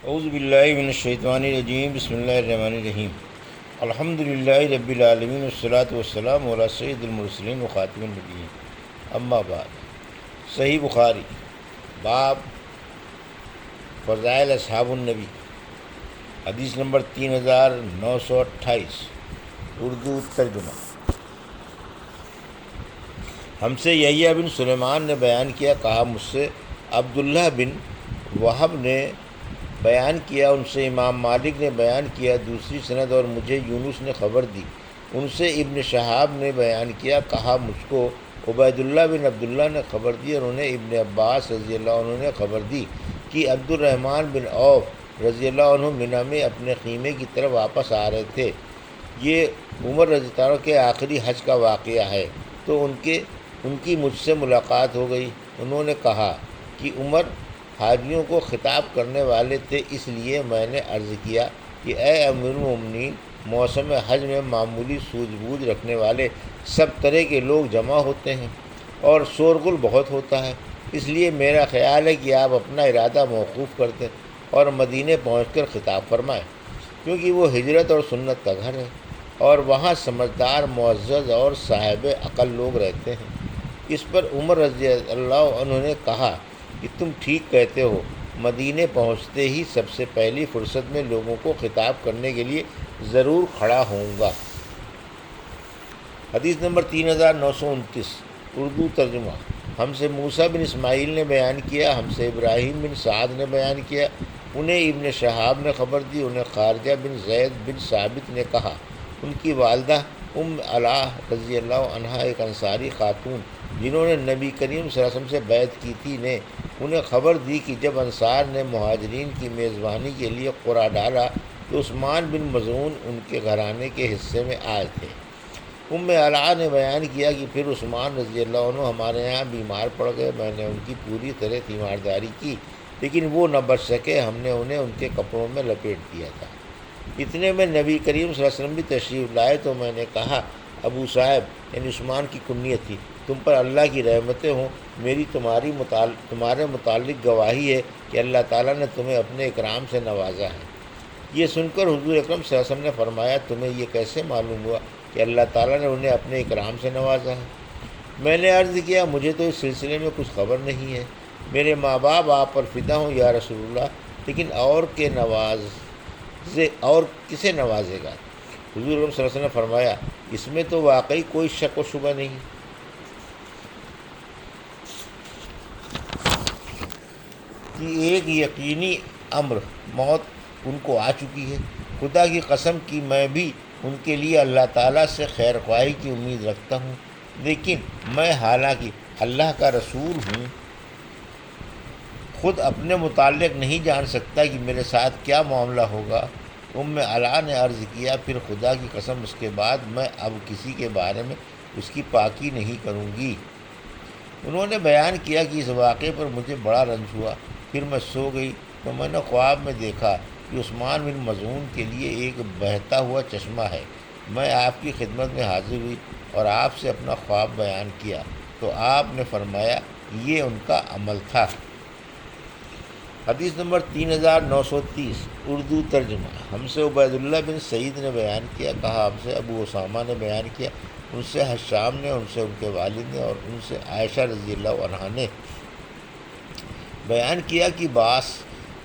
اعوذ باللہ من الشیطان الرجیم بسم اللہ الرحمن الرحیم الحمد للہ رب العالمین والصلاة والسلام علی سید المرسلین و خاتم النبیین اما بعد۔ صحیح بخاری باب فضائل اصحاب النبی، حدیث نمبر 3928، اردو ترجمہ۔ ہم سے یحییٰ بن سلیمان نے بیان کیا، کہا مجھ سے عبداللہ بن وہب نے بیان کیا، ان سے امام مالک نے بیان کیا دوسری سند، اور مجھے یونس نے خبر دی، ان سے ابن شہاب نے بیان کیا، کہا مجھ کو عبید اللہ بن عبداللہ نے خبر دی، اور انہیں ابن عباس رضی اللہ عنہ نے خبر دی کہ عبد الرحمن بن عوف رضی اللہ عنہ منی میں اپنے خیمے کی طرف واپس آ رہے تھے۔ یہ عمر رضی اللہ عنہ کے آخری حج کا واقعہ ہے، تو ان کی مجھ سے ملاقات ہو گئی۔ انہوں نے کہا کہ عمر حاجیوں کو خطاب کرنے والے تھے، اس لیے میں نے عرض کیا کہ اے امیر المومنین، موسم حج میں معمولی سوجھ بوجھ رکھنے والے سب طرح کے لوگ جمع ہوتے ہیں اور شورغل بہت ہوتا ہے، اس لیے میرا خیال ہے کہ آپ اپنا ارادہ موقوف کر دیں اور مدینے پہنچ کر خطاب فرمائیں، کیونکہ وہ ہجرت اور سنت کا گھر ہے اور وہاں سمجھدار، معزز اور صاحب عقل لوگ رہتے ہیں۔ اس پر عمر رضی اللہ عنہ نے کہا کہ تم ٹھیک کہتے ہو، مدینے پہنچتے ہی سب سے پہلی فرصت میں لوگوں کو خطاب کرنے کے لیے ضرور کھڑا ہوں گا۔ حدیث نمبر 3929، اردو ترجمہ۔ ہم سے موسیٰ بن اسماعیل نے بیان کیا، ہم سے ابراہیم بن سعد نے بیان کیا، انہیں ابن شہاب نے خبر دی، انہیں خارجہ بن زید بن ثابت نے کہا، ان کی والدہ علا رضی اللہ عنہا ایک انصاری خاتون جنہوں نے نبی کریم صلی اللہ علیہ وسلم سے بیعت کی تھی، نے انہیں خبر دی کہ جب انصار نے مہاجرین کی میزبانی کے لیے قرعہ ڈالا تو عثمان بن مظعون ان کے گھرانے کے حصے میں آئے تھے۔ علا نے بیان کیا کہ پھر عثمان رضی اللہ عنہ ہمارے یہاں بیمار پڑ گئے، میں نے ان کی پوری طرح تیمارداری کی، لیکن وہ نہ بچ سکے، ہم نے انہیں ان کے کپڑوں میں لپیٹ دیا تھا۔ اتنے میں نبی کریم صلی اللہ علیہ وسلم بھی تشریف لائے، تو میں نے کہا، ابو صاحب، یعنی عثمان کی کنیت تھی، تم پر اللہ کی رحمتیں ہوں، میری تمہارے متعلق گواہی ہے کہ اللہ تعالیٰ نے تمہیں اپنے اکرام سے نوازا ہے۔ یہ سن کر حضور اکرم صلی اللہ علیہ وسلم نے فرمایا، تمہیں یہ کیسے معلوم ہوا کہ اللہ تعالیٰ نے انہیں اپنے اکرام سے نوازا ہے؟ میں نے عرض کیا، مجھے تو اس سلسلے میں کچھ خبر نہیں ہے، میرے ماں باپ آپ پر فدا ہوں یا رسول اللہ، لیکن اور کسے نوازے گا؟ حضور اکرم صلی اللہ علیہ وسلم نے فرمایا، اس میں تو واقعی کوئی شک و شبہ نہیں کہ ایک یقینی امر، موت ان کو آ چکی ہے۔ خدا کی قسم کہ میں بھی ان کے لیے اللہ تعالیٰ سے خیر خواہی کی امید رکھتا ہوں، لیکن میں حالانکہ اللہ کا رسول ہوں، خود اپنے متعلق نہیں جان سکتا کہ میرے ساتھ کیا معاملہ ہوگا۔ علا نے عرض کیا، پھر خدا کی قسم اس کے بعد میں اب کسی کے بارے میں اس کی پاکی نہیں کروں گی۔ انہوں نے بیان کیا کہ اس واقعے پر مجھے بڑا رنج ہوا، پھر میں سو گئی تو میں نے خواب میں دیکھا کہ عثمان بن مظعون کے لیے ایک بہتا ہوا چشمہ ہے۔ میں آپ کی خدمت میں حاضر ہوئی اور آپ سے اپنا خواب بیان کیا، تو آپ نے فرمایا یہ ان کا عمل تھا۔ حدیث نمبر 3930، اردو ترجمہ۔ ہم سے عبید اللہ بن سعید نے بیان کیا، کہا ہم سے ابو اسامہ نے بیان کیا، ان سے حشام نے، ان سے ان کے والد نے، اور ان سے عائشہ رضی اللہ عنہا نے بیان کیا کہ باس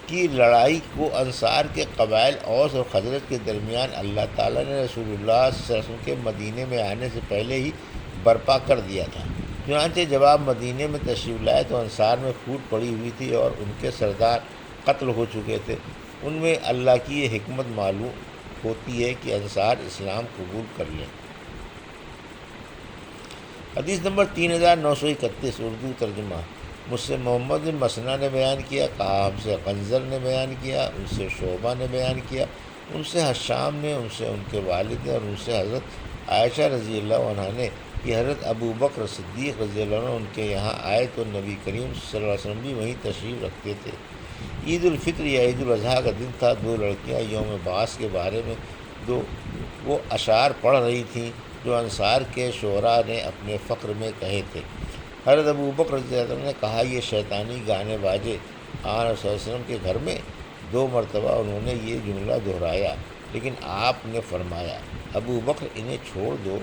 کی لڑائی کو انصار کے قبائل اوس اور خزرج کے درمیان اللہ تعالیٰ نے رسول اللہ صلی اللہ علیہ وسلم کے مدینے میں آنے سے پہلے ہی برپا کر دیا تھا۔ چنانچہ جب آپ مدینے میں تشریف لائے تو انصار میں پھوٹ پڑی ہوئی تھی اور ان کے سردار قتل ہو چکے تھے۔ ان میں اللہ کی یہ حکمت معلوم ہوتی ہے کہ انصار اسلام قبول کر لیں۔ حدیث نمبر 3931، اردو ترجمہ۔ مجھ سے محمد بن مسنہ نے بیان کیا، کہا ہم سے قنظر نے بیان کیا، ان سے شعبہ نے بیان کیا، ان سے حشام نے، ان سے ان کے والد نے، اور ان سے حضرت عائشہ رضی اللہ عنہا نے کہ حضرت ابو بکر صدیق رضی اللہ عنہ ان کے یہاں آئے تو نبی کریم صلی اللہ علیہ وسلم بھی وہیں تشریف رکھتے تھے۔ عید الفطر یا عید الاضحیٰ کا دن تھا۔ دو لڑکیاں یوم بعث کے بارے میں وہ اشعار پڑھ رہی تھیں جو انصار کے شعراء نے اپنے فقر میں کہے تھے۔ حضرت ابو بکر رضی اللہ عنہ نے کہا، یہ شیطانی گانے باجے آن صلی اللہ علیہ وسلم کے گھر میں 2 مرتبہ انہوں نے یہ جملہ دہرایا، لیکن آپ نے فرمایا ابو بکر انہیں چھوڑ دو،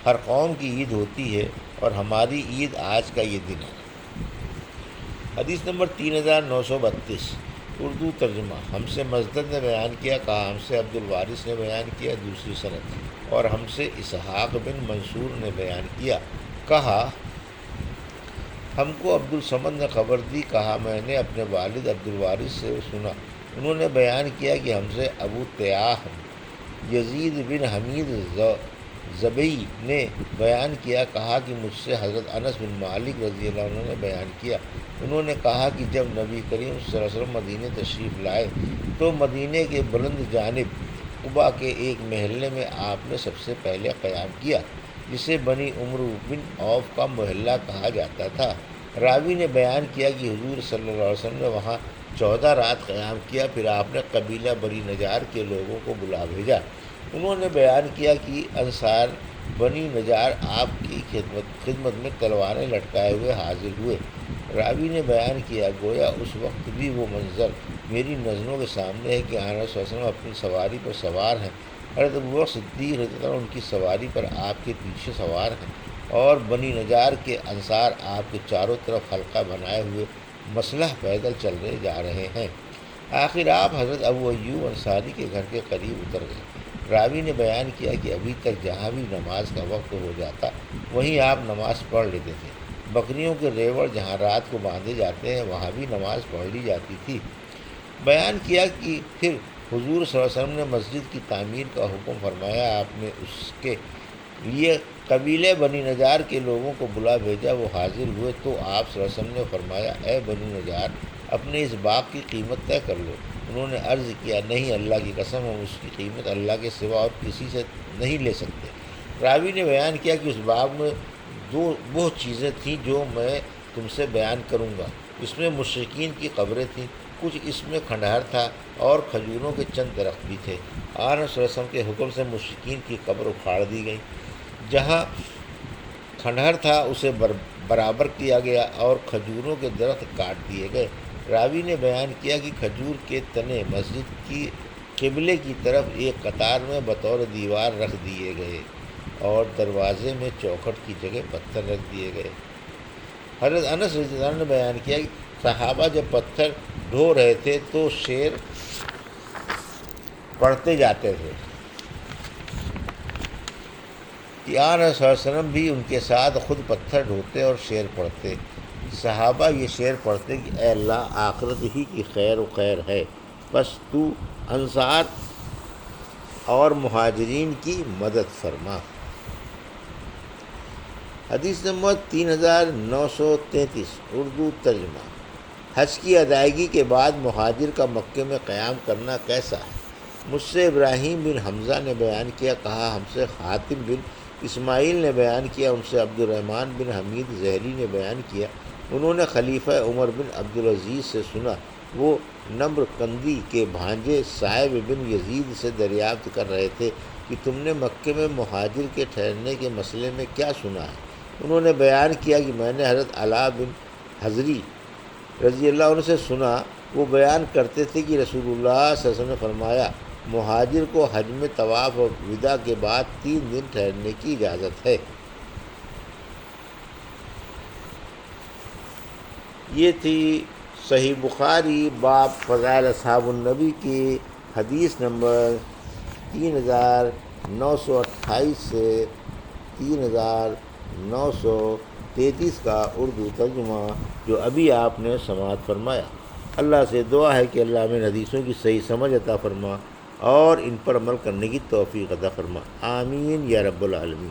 ہر قوم کی عید ہوتی ہے اور ہماری عید آج کا یہ دن ہے۔ حدیث نمبر 3932 اردو ترجمہ۔ ہم سے مسدد نے بیان کیا، کہا ہم سے عبد الوارث نے بیان کیا دوسری سند، اور ہم سے اسحاق بن منصور نے بیان کیا، کہا ہم کو عبد الصمد نے خبر دی، کہا میں نے اپنے والد عبد الوارث سے سنا، انہوں نے بیان کیا کہ ہم سے ابو تیاح یزید بن حمید زبی نے بیان کیا، کہا کہ مجھ سے حضرت انس بن مالک رضی اللہ عنہ نے بیان کیا، انہوں نے کہا کہ جب نبی کریم صلی اللہ علیہ وسلم مدینہ تشریف لائے تو مدینہ کے بلند جانب قباء کے ایک محلے میں آپ نے سب سے پہلے قیام کیا، جسے بنی عمرو بن عوف کا محلہ کہا جاتا تھا۔ راوی نے بیان کیا کہ حضور صلی اللہ علیہ وسلم نے وہاں 14 رات قیام کیا، پھر آپ نے قبیلہ بنی نجار کے لوگوں کو بلا بھیجا۔ انہوں نے بیان کیا کہ انصار بنی نجار آپ کی خدمت میں تلواریں لٹکائے ہوئے حاضر ہوئے۔ راوی نے بیان کیا گویا اس وقت بھی وہ منظر میری نظروں کے سامنے ہے کہ آن صلی اللہ علیہ وسلم اپنی سواری پر سوار ہیں، حضرت ابوبکر صدیق رضی اللہ عنہ ان کی سواری پر آپ کے پیچھے سوار ہیں، اور بنی نجار کے انصار آپ کے چاروں طرف حلقہ بنائے ہوئے مسلح پیدل چلنے جا رہے ہیں۔ آخر آپ حضرت ابو ایوب انصاری کے گھر کے قریب اتر گئے۔ راوی نے بیان کیا کہ ابھی تک جہاں بھی نماز کا وقت ہو جاتا وہیں آپ نماز پڑھ لیتے تھے۔ بکریوں کے ریوڑ جہاں رات کو باندھے جاتے ہیں وہاں بھی نماز پڑھ لی جاتی تھی۔ بیان کیا کہ پھر حضور صلی اللہ علیہ وسلم نے مسجد کی تعمیر کا حکم فرمایا، آپ نے اس کے لیے قبیلے بنی نجار کے لوگوں کو بلا بھیجا، وہ حاضر ہوئے تو آپ صلی اللہ علیہ وسلم نے فرمایا اے بنی نجار اپنے اس باغ کی قیمت طے کر لو۔ انہوں نے عرض کیا نہیں، اللہ کی قسم ہم اس کی قیمت اللہ کے سوا اور کسی سے نہیں لے سکتے۔ راوی نے بیان کیا کہ اس باغ میں وہ چیزیں تھیں جو میں تم سے بیان کروں گا۔ اس میں مشرکین کی قبریں تھیں، کچھ اس میں کھنڈہر تھا اور کھجوروں کے چند درخت بھی تھے۔ آن صلی اللہ علیہ وسلم کے حکم سے مشرکین کی قبر اکھاڑ دی گئی، جہاں کھنڈہر تھا اسے برابر کیا گیا اور کھجوروں کے درخت کاٹ دیے گئے۔ راوی نے بیان کیا کہ کھجور کے تنے مسجد کی قبلے کی طرف ایک قطار میں بطور دیوار رکھ دیے گئے اور دروازے میں چوکھٹ کی جگہ پتھر رکھ دیے گئے۔ حضرت انس رضی اللہ عنہ نے بیان کیا کہ صحابہ جب پتھر ڈھو رہے تھے تو شعر پڑھتے جاتے تھے کہ آن صلی اللہ علیہ وسلم بھی ان کے ساتھ خود پتھر ڈھوتے اور شعر پڑھتے۔ صحابہ یہ شعر پڑھتے کہ اے اللہ آخرت ہی کی خیر و خیر ہے، بس تو انصار اور مہاجرین کی مدد فرما۔ حدیث نمبر 3933 اردو ترجمہ۔ حج کی ادائیگی کے بعد مہاجر کا مکے میں قیام کرنا کیسا ہے؟ مجھ سے ابراہیم بن حمزہ نے بیان کیا، کہا ہم سے حاتم بن اسماعیل نے بیان کیا، ان سے عبد الرحمن بن حمید زہری نے بیان کیا، انہوں نے خلیفہ عمر بن عبدالعزیز سے سنا، وہ نمر قندی کے بھانجے صائب بن یزید سے دریافت کر رہے تھے کہ تم نے مکے میں مہاجر کے ٹھہرنے کے مسئلے میں کیا سنا ہے؟ انہوں نے بیان کیا کہ میں نے حضرت علا بن حضری رضی اللہ عنہ سے سنا، وہ بیان کرتے تھے کہ رسول اللہ صلی اللہ علیہ وسلم نے فرمایا مہاجر کو حج میں طواف و وداع کے بعد 3 دن ٹھہرنے کی اجازت ہے۔ یہ تھی صحیح بخاری باب فضائل اصحاب النبی کی حدیث نمبر 3928 سے 3933 کا اردو ترجمہ جو ابھی آپ نے سماعت فرمایا۔ اللہ سے دعا ہے کہ اللہ ہمیں حدیثوں کی صحیح سمجھ عطا فرما اور ان پر عمل کرنے کی توفیق عطا فرما، آمین یا رب العالمین۔